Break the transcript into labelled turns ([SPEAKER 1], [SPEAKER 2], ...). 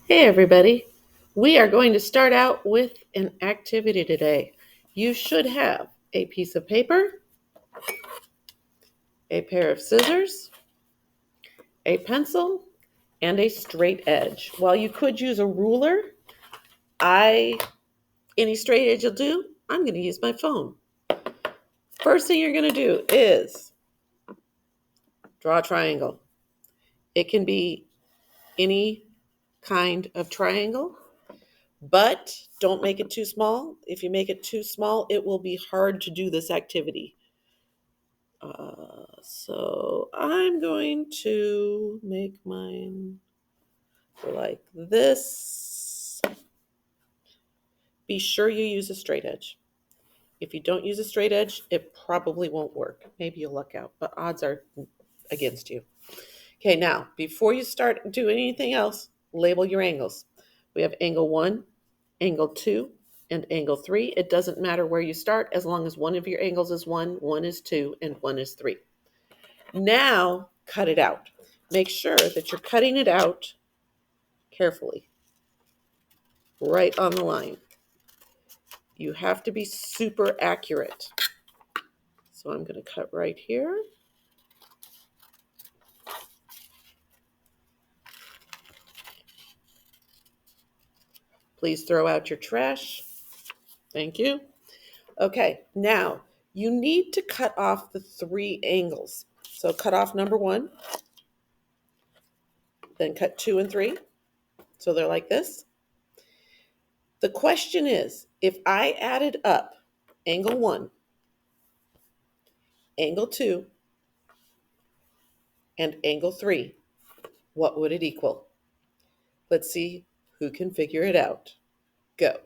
[SPEAKER 1] Hey everybody, we are going to start out with an activity today. You should have a piece of paper, a pair of scissors, a pencil, and a straight edge. While you could use a ruler, I any straight edge will do. I'm going to use my phone. First thing you're going to do is draw a triangle. It can be any kind of triangle, but don't make it too small. If you make it too small, it will be hard to do this activity. So I'm going to make mine like this. Be sure you use a straight edge. If you don't use a straight edge, it probably won't work. Maybe you'll luck out, but odds are against you. Okay, now, before you start doing anything else, label your angles. We have angle 1, angle 2, and angle 3. It doesn't matter where you start as long as one of your angles is 1, one is 2, and one is 3. Now, cut it out. Make sure that you're cutting it out carefully, right on the line. You have to be super accurate. So I'm going to cut right here. Please throw out your trash. Thank you. Okay, now you need to cut off the 3 angles. So cut off number 1, then cut 2 and 3. So they're like this. The question is, if I added up angle 1, angle 2, and angle 3, what would it equal? Let's see who can figure it out. Go.